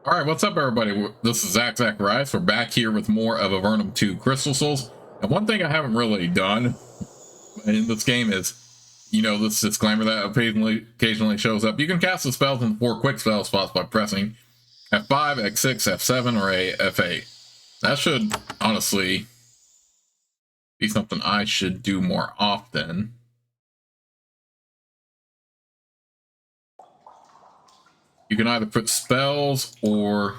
All right, what's up, everybody? This is Zach Rice. We're back here with more of Avernum 2 Crystal Souls. And one thing I haven't really done in this game is, this disclaimer that occasionally shows up. You can cast the spells in 4 quick spell spots by pressing F5, X6, F7, or F8. That should, honestly, be something I should do more often. You can either put spells or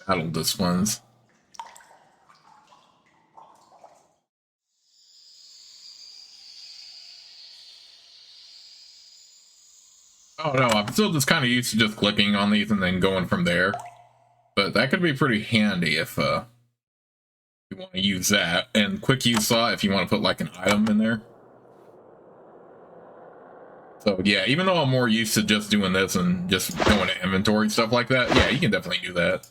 battle disciplines. Oh no, I'm still just kind of used to just clicking on these and then going from there. But that could be pretty handy if you want to use that. And quick use slot if you want to put like an item in there. So yeah, even though I'm more used to just doing this and just going to inventory, stuff like that, yeah, you can definitely do that.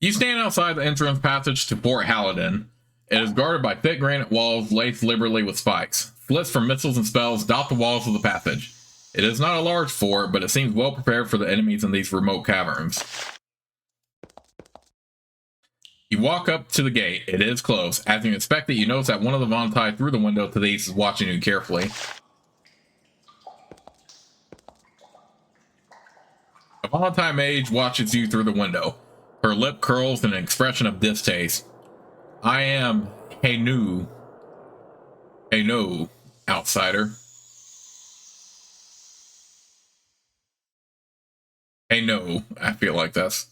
You stand outside the entrance passage to Fort Haledon. It is guarded by thick granite walls laced liberally with spikes. Slits for missiles and spells dot the walls of the passage. It is not a large fort, but it seems well prepared for the enemies in these remote caverns. You walk up to the gate. It is closed. As you inspect it, you notice that one of the Vontai through the window to the east is watching you carefully. A Vontai mage watches you through the window. Her lip curls in an expression of distaste. I am Hey no, outsider. Hey no, I feel like that's...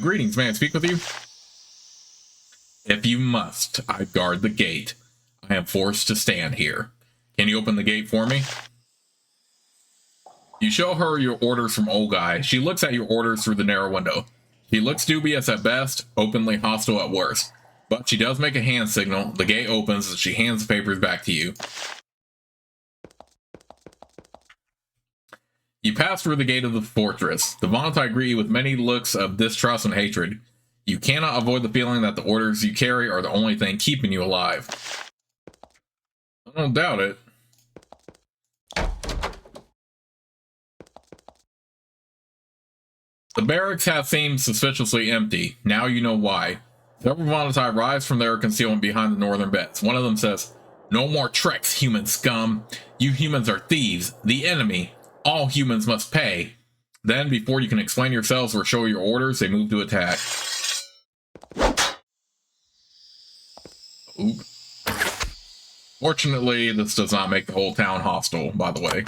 greetings, may I speak with you? If you must, I guard the gate. I am forced to stand here. Can you open the gate for me? You show her your orders from Old Guy. She looks at your orders through the narrow window. She looks dubious at best, openly hostile at worst. But she does make a hand signal. The gate opens and she hands the papers back to you. You pass through the gate of the fortress. The Vontai greet you with many looks of distrust and hatred. You cannot avoid the feeling that the orders you carry are the only thing keeping you alive. I don't doubt it. The barracks have seemed suspiciously empty. Now you know why. Several Vontai rise from their concealment behind the northern beds. One of them says, "No more tricks, human scum. You humans are thieves, the enemy. All humans must pay." Then, before you can explain yourselves or show your orders, they move to attack. Oop. Fortunately, this does not make the whole town hostile, by the way.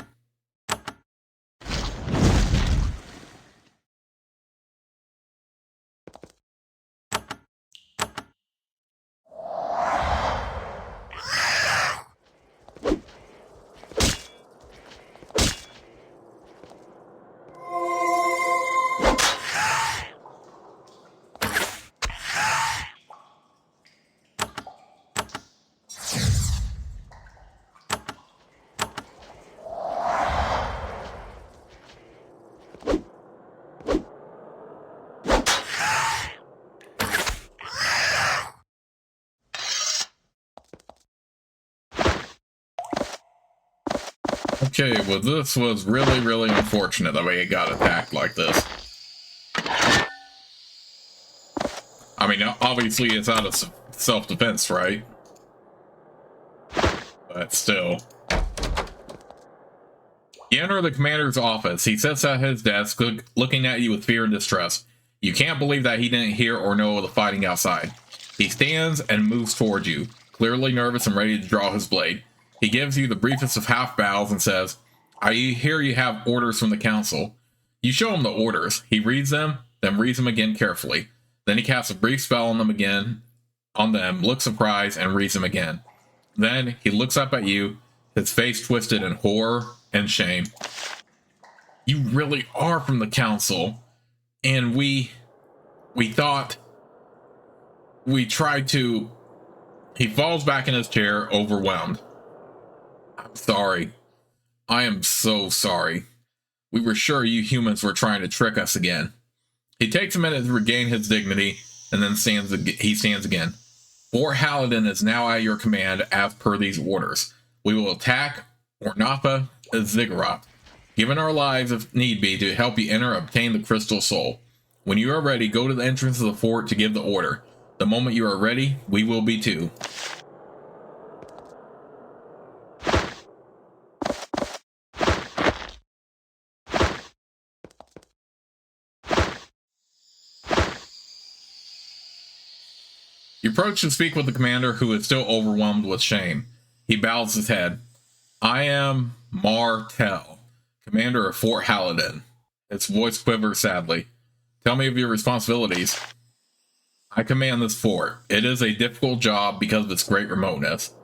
Okay, well this was really unfortunate the way it got attacked like this. I mean, obviously it's out of self-defense, right? But still. You enter the commander's office. He sits at his desk, looking at you with fear and distrust. You can't believe that he didn't hear or know of the fighting outside. He stands and moves towards you, clearly nervous and ready to draw his blade. He gives you the briefest of half bows and says, "I hear you have orders from the council." You show him the orders. He reads them, then reads them again carefully. Then he casts a brief spell on them, looks surprised, and reads them again. Then he looks up at you, his face twisted in horror and shame. "You really are from the council, and we thought we tried to..." He falls back in his chair, overwhelmed. "I'm sorry. I am so sorry. We were sure you humans were trying to trick us again." He takes a minute to regain his dignity, and then he stands again. "Fort Haledon is now at your command as per these orders. We will attack Ornatha Ziggurat. given our lives if need be to help you enter and obtain the crystal soul. When you are ready, go to the entrance of the fort to give the order. The moment you are ready, we will be too. You approach to speak with the commander, who is still overwhelmed with shame. He bows his head. I am Martel, commander of Fort Haledon. His voice quivers sadly. Tell me of your responsibilities. I command this fort. It is a difficult job because of its great remoteness.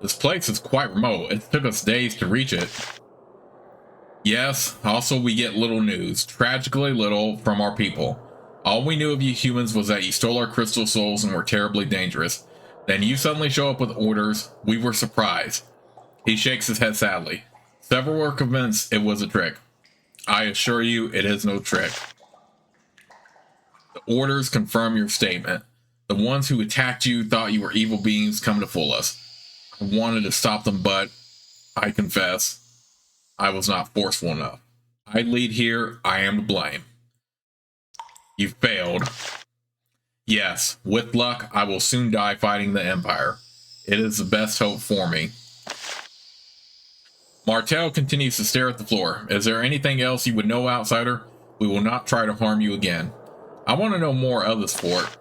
This place is quite remote. It took us days to reach it. Yes, also we get little news, tragically little, from our people. All we knew of you humans was that you stole our crystal souls and were terribly dangerous. Then you suddenly show up with orders. We were surprised. He shakes his head sadly. Several were convinced it was a trick. I assure you, it is no trick. The orders confirm your statement. The ones who attacked you thought you were evil beings come to fool us. I wanted to stop them, but I confess, I was not forceful enough. I lead here. I am to blame. You failed. Yes, with luck, I will soon die fighting the Empire. It is the best hope for me. Martel continues to stare at the floor. Is there anything else you would know, outsider? We will not try to harm you again. I want to know more of this fort.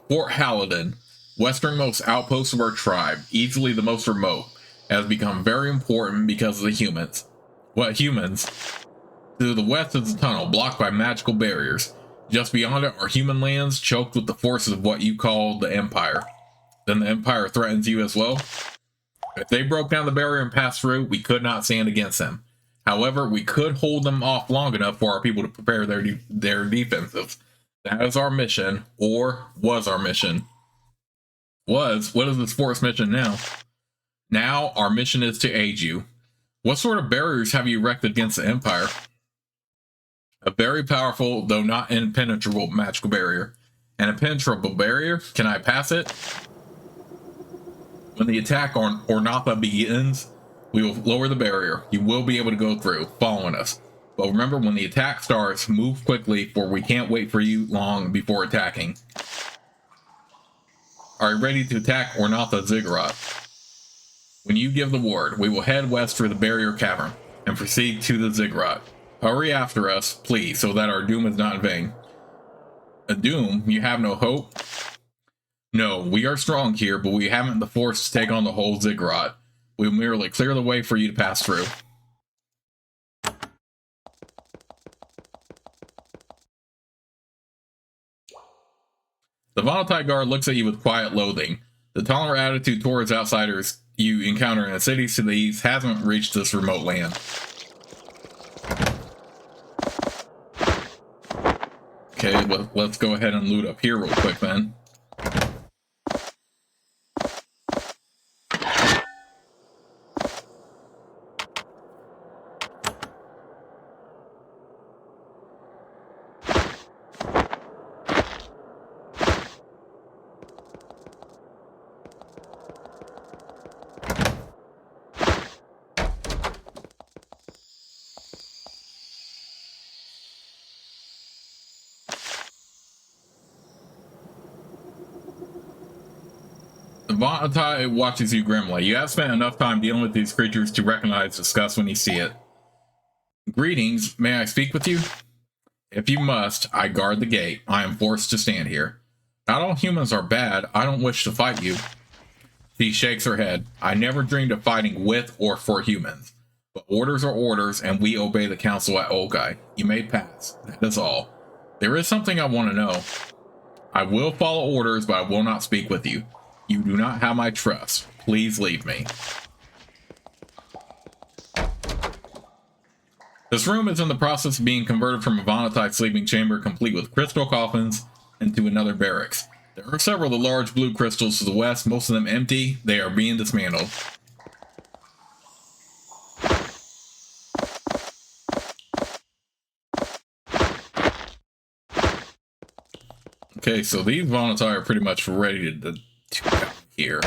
Fort Haledon, westernmost outpost of our tribe, easily the most remote, has become very important because of the humans. What humans? To the west is a tunnel blocked by magical barriers. Just beyond it are human lands choked with the forces of what you call the Empire. Then the Empire threatens you as well? If they broke down the barrier and passed through, we could not stand against them. However, we could hold them off long enough for our people to prepare their defenses. That is our mission, or was our mission. Was? What is the sport's mission now? Now, our mission is to aid you. What sort of barriers have you erected against the Empire? A very powerful, though not impenetrable, magical barrier. An impenetrable barrier? Can I pass it? When the attack on Ornatha begins, we will lower the barrier. You will be able to go through, following us. But remember, when the attack starts, move quickly, for we can't wait for you long before attacking. Are you ready to attack Ornatha Ziggurat? When you give the word, we will head west through the barrier cavern and proceed to the Ziggurat. Hurry after us, please, so that our doom is not in vain. A doom? You have no hope? No, we are strong here, but we haven't the force to take on the whole Ziggurat. We will merely clear the way for you to pass through. The Volatile Guard looks at you with quiet loathing. The tolerant attitude towards outsiders you encounter in the cities to the east hasn't reached this remote land. Okay, let's go ahead and loot up here real quick then. Vontai watches you grimly. You have spent enough time dealing with these creatures to recognize disgust when you see it. Greetings, may I speak with you? If you must, I guard the gate. I am forced to stand here. Not all humans are bad. I don't wish to fight you. She shakes her head. I never dreamed of fighting with or for humans. But orders are orders, and we obey the council at Olgai. You may pass. That is all. There is something I want to know. I will follow orders, but I will not speak with you. You do not have my trust. Please leave me. This room is in the process of being converted from a Volatile sleeping chamber complete with crystal coffins into another barracks. There are several of the large blue crystals to the west, most of them empty. They are being dismantled. Okay, so these Volatile are pretty much ready to come here.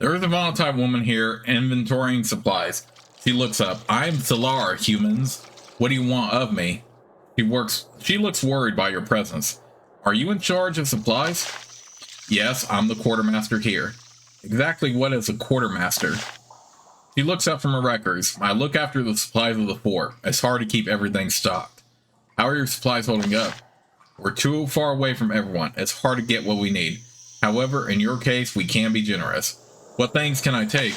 There's a volatile woman here inventorying supplies. She looks up. I'm Solar, humans. What do you want of me? She looks worried by your presence. Are you in charge of supplies? Yes, I'm the quartermaster here. Exactly what is a quartermaster? She looks up from her records. I look after the supplies of the fort. It's hard to keep everything stocked. How are your supplies holding up? We're too far away from everyone. It's hard to get what we need. However, in your case, we can be generous. What things can I take?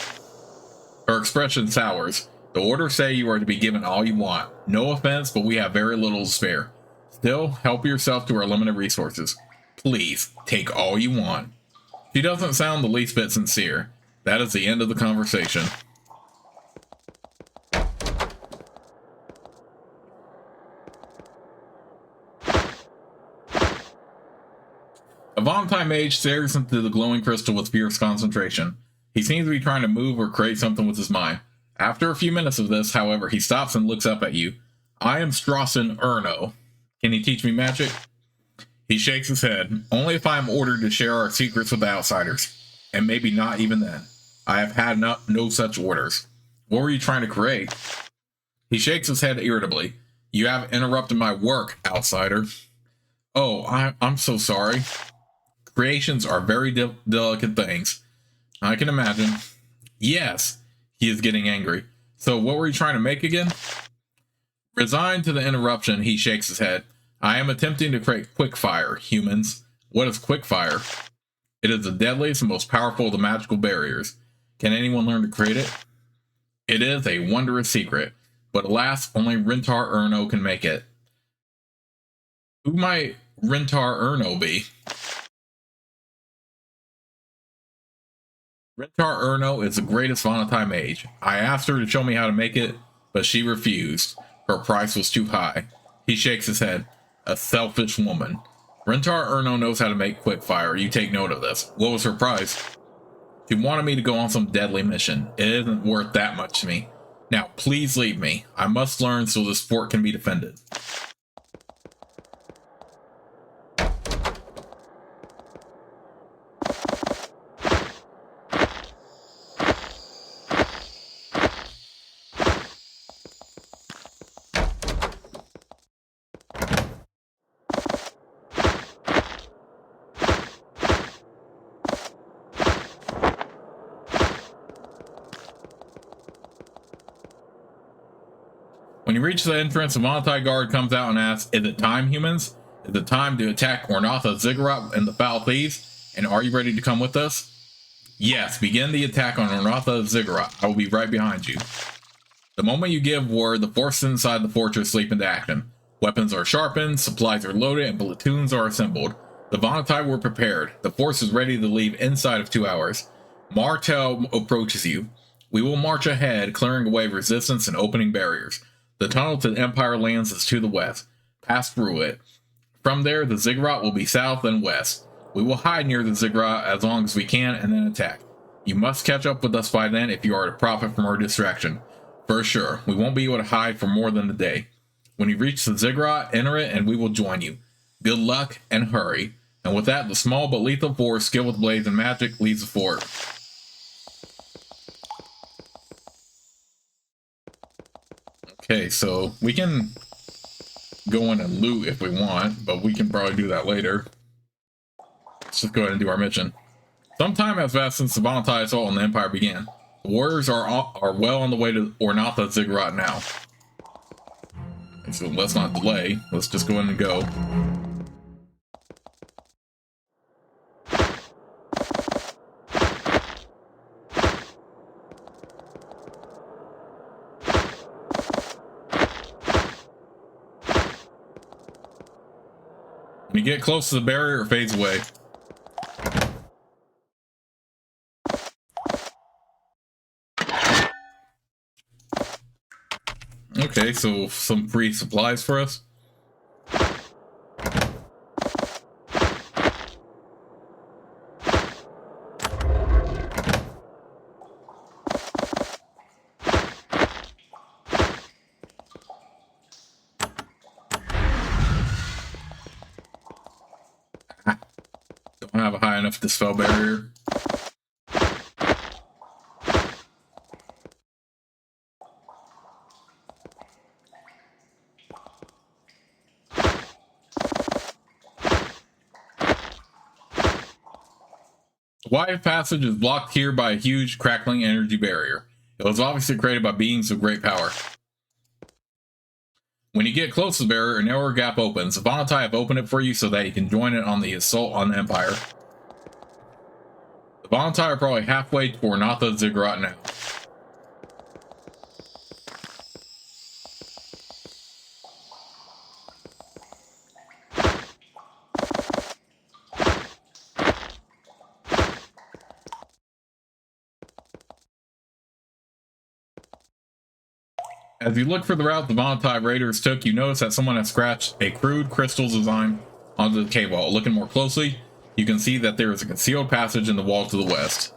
Her expression sours. The orders say you are to be given all you want. No offense, but we have very little to spare. Still, help yourself to our limited resources. Please, take all you want. She doesn't sound the least bit sincere. That is the end of the conversation. A Valentine mage stares into the glowing crystal with fierce concentration. He seems to be trying to move or create something with his mind. After a few minutes of this, however, he stops and looks up at you. I am Strawson Erno. Can you teach me magic? He shakes his head. Only if I am ordered to share our secrets with the outsiders. And maybe not even then. I have had no such orders. What were you trying to create? He shakes his head irritably. You have interrupted my work, outsider. Oh, I'm so sorry. Creations are very delicate things. I can imagine. Yes, he is getting angry. So what were you trying to make again? Resigned to the interruption, he shakes his head. I am attempting to create quickfire, humans. What is quickfire? It is the deadliest and most powerful of the magical barriers. Can anyone learn to create it? It is a wondrous secret, but alas, only Rentar Erno can make it. Who might Rentar Erno be? Rentar Erno is the greatest Valentine mage. I asked her to show me how to make it, but she refused. Her price was too high. He shakes his head. A selfish woman. Rentar Erno knows how to make quickfire. You take note of this. What was her price? She wanted me to go on some deadly mission. It isn't worth that much to me. Now, please leave me. I must learn so this fort can be defended. When you reach the entrance, a Valentine guard comes out and asks, is it time, humans? Is it time to attack Ornatha Ziggurat and the Foul Thieves? And are you ready to come with us? Yes, begin the attack on Ornatha Ziggurat. I will be right behind you. The moment you give word, the forces inside the fortress leap into action. Weapons are sharpened, supplies are loaded, and platoons are assembled. The Valentine were prepared. The force is ready to leave inside of 2 hours. Martel approaches you. We will march ahead, clearing away resistance and opening barriers. The tunnel to the Empire lands is to the west. Pass through it. From there, the ziggurat will be south and west. We will hide near the ziggurat as long as we can and then attack. You must catch up with us by then if you are to profit from our distraction. For sure, we won't be able to hide for more than a day. When you reach the ziggurat, enter it and we will join you. Good luck and hurry. And with that, the small but lethal force skilled with blades and magic leaves the fort. Okay, so we can go in and loot if we want, but we can probably do that later. Let's just go ahead and do our mission. Some time has passed since the Valentine assault on the Empire began. The warriors are well on the way to Ornatha Ziggurat now. So let's not delay. Let's just go in and go. When you get close to the barrier, it fades away. Okay, so some free supplies for us. Don't have a high enough dispel barrier. wide passage is blocked here by a huge, crackling energy barrier. It was obviously created by beings of great power. When you get close to the barrier, a narrower gap opens. The Vonatai have opened it for you so that you can join it on the assault on the Empire. The Vonatai are probably halfway to Ornatha Ziggurat now. As you look for the route the Vonatai raiders took, you notice that someone has scratched a crude crystal design onto the cave wall. Looking more closely, you can see that there is a concealed passage in the wall to the west.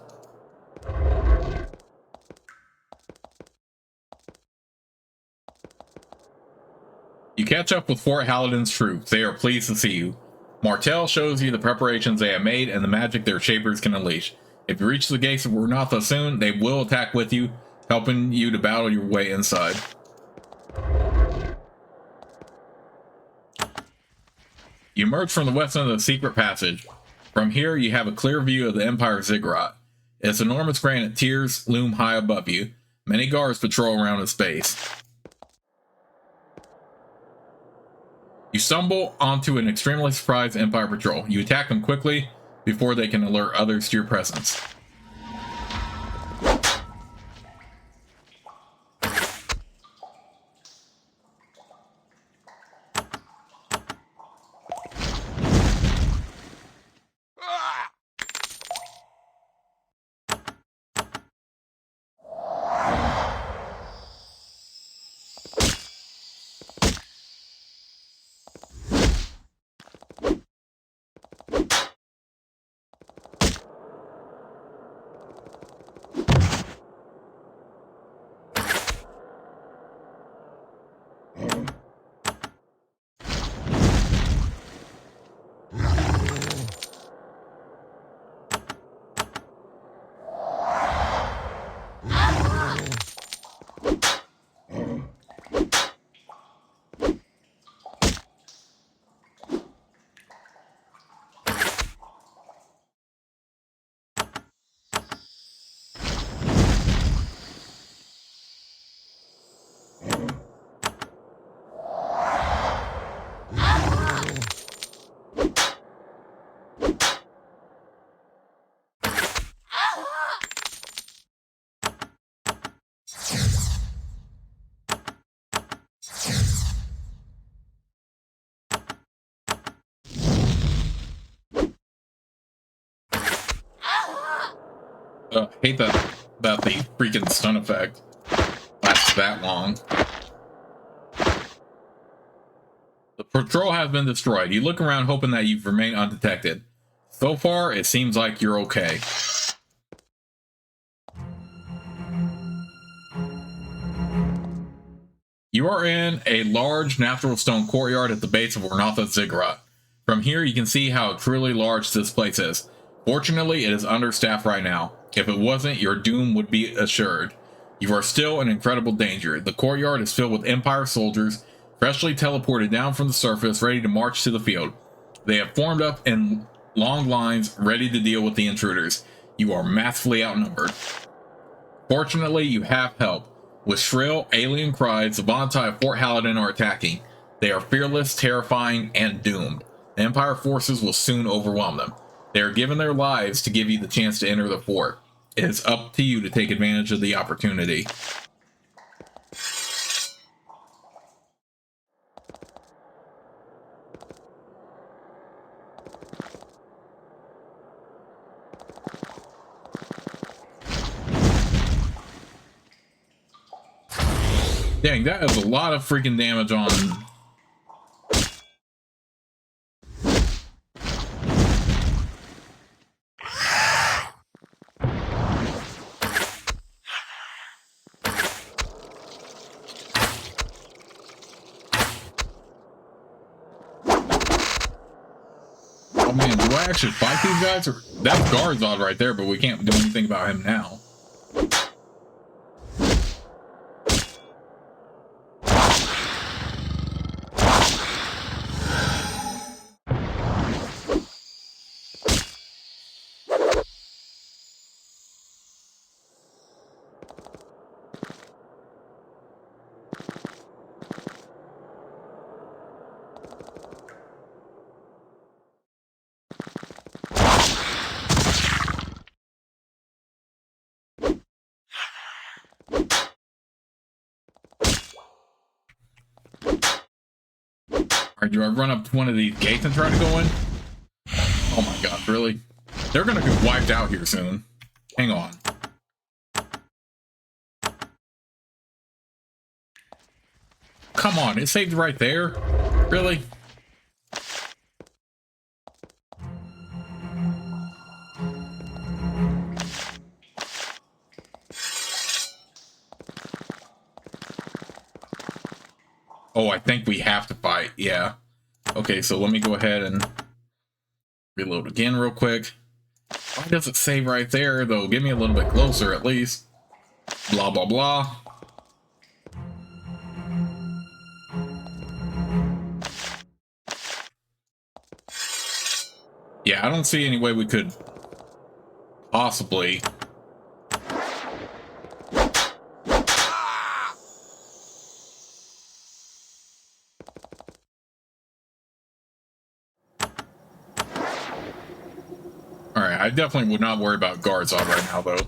You catch up with Fort Haledon's troops. They are pleased to see you. Martel shows you the preparations they have made and the magic their shapers can unleash. If you reach the gates of Ornatha soon, they will attack with you, helping you to battle your way inside. You emerge from the west end of the secret passage. From here, you have a clear view of the Empire Ziggurat. Its enormous granite tiers loom high above you. Many guards patrol around its base. You stumble onto an extremely surprised Empire patrol. You attack them quickly before they can alert others to your presence. Hate that about the freaking stun effect lasts that long. The patrol has been destroyed. You look around hoping that you've remained undetected. So far, it seems like you're okay. You are in a large natural stone courtyard at the base of Ornatha Ziggurat. From here, you can see how truly large this place is. Fortunately, it is understaffed right now. If it wasn't, your doom would be assured. You are still in incredible danger. The courtyard is filled with Empire soldiers, freshly teleported down from the surface, ready to march to the field. They have formed up in long lines, ready to deal with the intruders. You are massively outnumbered. Fortunately, you have help. With shrill, alien cries, the Vonatai of Fort Haledon are attacking. They are fearless, terrifying, and doomed. The Empire forces will soon overwhelm them. They are giving their lives to give you the chance to enter the fort. It is up to you to take advantage of the opportunity. Dang, that is a lot of freaking damage on... Oh man, do I actually fight these guys? Or that's Garzod right there, but we can't do anything about him now. Alright, do I run up to one of these gates and try to go in? Oh my god, really? They're gonna get wiped out here soon. Hang on. Come on, it saved right there? Really? Oh, I think we have to fight, yeah. Okay, so let me go ahead and reload again real quick. Why does it save right there, though? Get me a little bit closer, at least. Blah, blah, blah. Yeah, I don't see any way we could possibly... Alright, I definitely would not worry about guards on right now, though.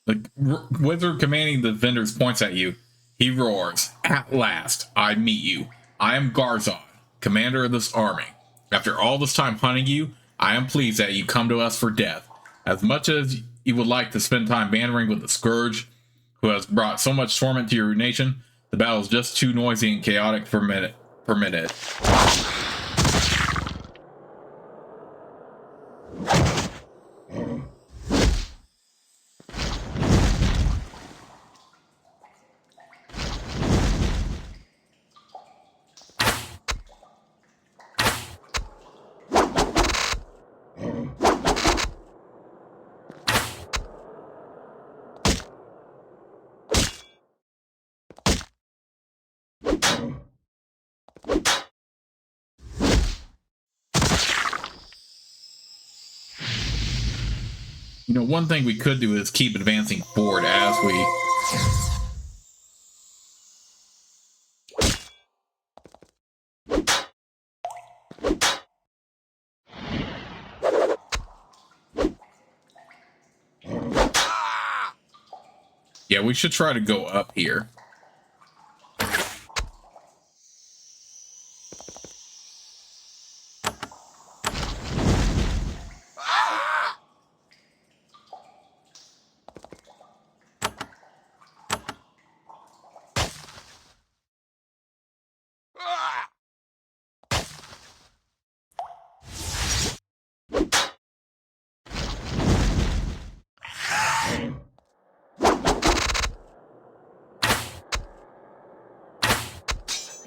The wizard commanding the vendors points at you. He roars, "At last, I meet you. I am Garzon, commander of this army. After all this time hunting you, I am pleased that you come to us for death. As much as you would like to spend time bantering with the Scourge, who has brought so much torment to your nation, the battle is just too noisy and chaotic for minute. You know, one thing we could do is keep advancing forward as we... Yeah, we should try to go up here.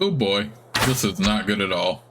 Oh boy, this is not good at all.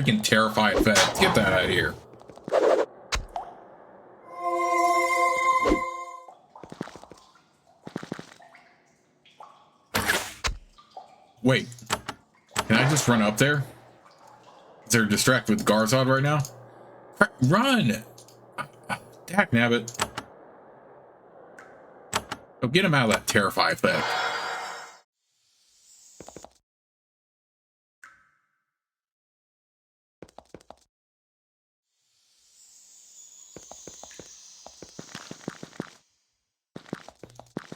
freaking terrified feds. Get that out of here. Wait, can I just run up there? Is there distracted with Garzad right now? Run! Dak nabbit. Oh, get him out of that terrified thing.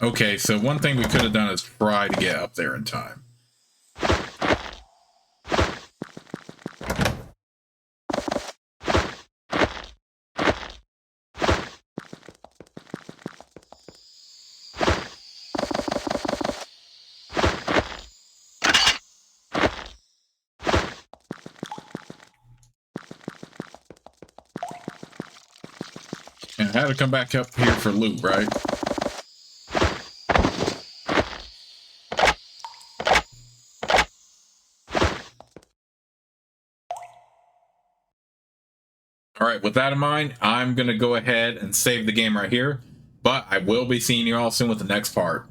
Okay, so one thing we could have done is try to get up there in time. And I had to come back up here for loot, right? All right, with that in mind, I'm going to go ahead and save the game right here, but I will be seeing you all soon with the next part.